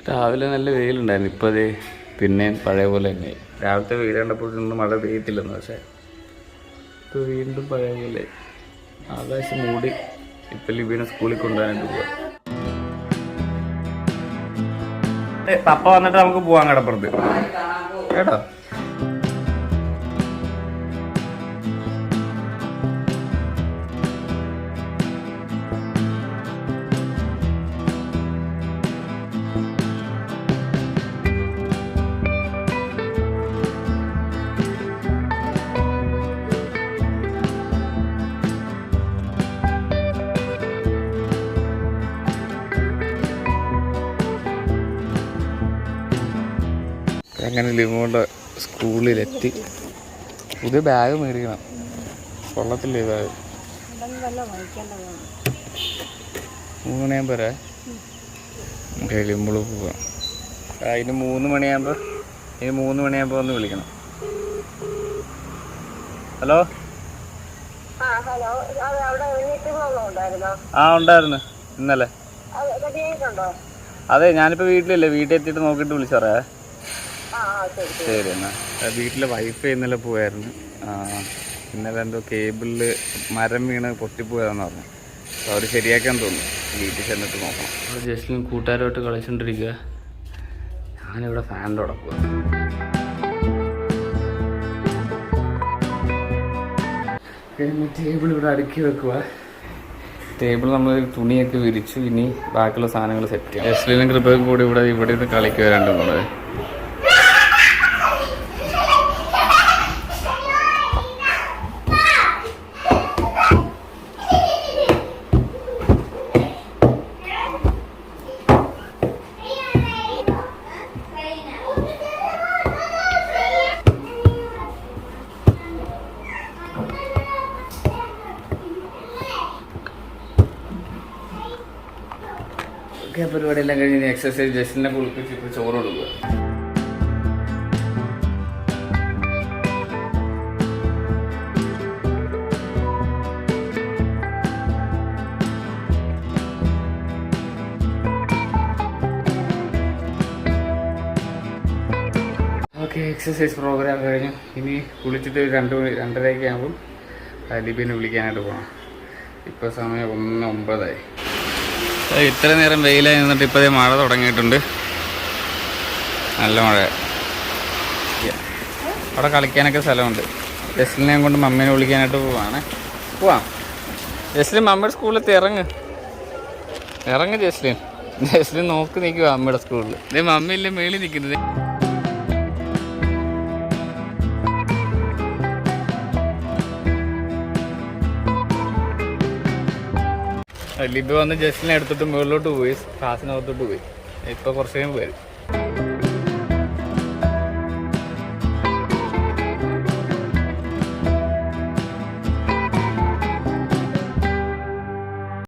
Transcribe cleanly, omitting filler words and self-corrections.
രാവിലെ നല്ല വെയിലുണ്ടായിരുന്നു. ഇപ്പോൾ അത് പിന്നെയും പഴയ പോലെ തന്നെ. രാവിലത്തെ വെയിൽ കണ്ടപ്പോൾ ഇന്ന് മഴ പെയ്യത്തില്ലെന്ന്, പക്ഷേ ഇപ്പോൾ വീണ്ടും പഴയ പോലെ ആകാശം മൂടി. ഇപ്പം ലിബീനെ സ്കൂളിൽ കൊണ്ടുപോകാനായിട്ട് പോവാം. പപ്പ വന്നിട്ട് നമുക്ക് പോവാം കടപ്പുറത്ത് കേട്ടോ. അങ്ങനെ ലിമോളുടെ സ്കൂളിലെത്തി. പുതിയ ബാഗ് മേടിക്കണം. കൊള്ളത്തില്ലേ ബാഗ്? 3 മണിയാകുമ്പോൾ വരാം. ലിമോള് പോവാം. അതിന് 3 മണിയാകുമ്പോൾ ഒന്ന് വിളിക്കണം. ഹലോ. ആ ഉണ്ടായിരുന്നു ഇന്നലെ. അതെ ഞാനിപ്പോൾ വീട്ടിലില്ലേ, വീട്ടിൽ എത്തിയിട്ട് നോക്കിയിട്ട് വിളിച്ചു പറയാം. ശരി എന്നാ. വീട്ടിലെ വൈഫൈ ഇന്നലെ പോയായിരുന്നു. ഇന്നലെ എന്തോ കേബിളിൽ മരം വീണ് പൊട്ടിപ്പോയതാന്ന് പറഞ്ഞു. അപ്പോൾ അവർ ശരിയാക്കാൻ തോന്നുന്നു. വീട്ടിൽ ചെന്നിട്ട് നോക്കണം. ഇവിടെ ജസ്റ്റിനും കൂട്ടുകാരുമായിട്ട് കളിച്ചുകൊണ്ടിരിക്കുക. ഞാനിവിടെ ഫാനിൻ്റെ അവിടെ പോവാ. ടേബിൾ ഇവിടെ അടുക്കി വെക്കുക. ടേബിൾ നമ്മൾ തുണിയൊക്കെ വിരിച്ചു. ഇനി ബാക്കിയുള്ള സാധനങ്ങൾ സെറ്റ് ചെയ്യാം. ജസ്റ്റിനും കൃപയും കൂടി ഇവിടെ നിന്ന് കളിക്കുക രണ്ടും കൂടെ. പരിപാടിയെല്ലാം കഴിഞ്ഞ് എക്സസൈസ് ജസ്റ്റിനെ കുളിപ്പിച്ച് ഇപ്പോൾ ചോറ് കൊടുക്കുക. ഓക്കെ, എക്സസൈസ് പ്രോഗ്രാം കഴിഞ്ഞു. ഇനി കുളിച്ചിട്ട് 2:30 ആകുമ്പം ലിബിനെ വിളിക്കാനായിട്ട് പോകണം. ഇപ്പോൾ സമയം 1:09. ഇത്ര നേരം വെയിലായി നിന്നിട്ട് ഇപ്പോഴേ മഴ തുടങ്ങിയിട്ടുണ്ട്. നല്ല മഴ. അവിടെ കളിക്കാനൊക്കെ സ്ഥലമുണ്ട്. ജസ്ലിനെ കൊണ്ട് മമ്മീനെ വിളിക്കാനായിട്ട് പോവാം. ജസ്ലിൻ മമ്മിയുടെ സ്കൂളിലെത്തി ഇറങ്ങ് ജസ്ലിൻ നോക്കി നിൽക്കുക അമ്മയുടെ സ്കൂളിൽ. ഇതേ മമ്മിയില്ലേ മേളിൽ നിൽക്കുന്നത്. ലിബി വന്ന് ജസ്റ്റിനെ എടുത്തിട്ട് മുകളിലോട്ട് പോയി, ക്ലാസ്സിനകത്തോട്ട് പോയി. ഇപ്പോൾ കുറച്ച് കഴിയുമ്പോൾ വരും.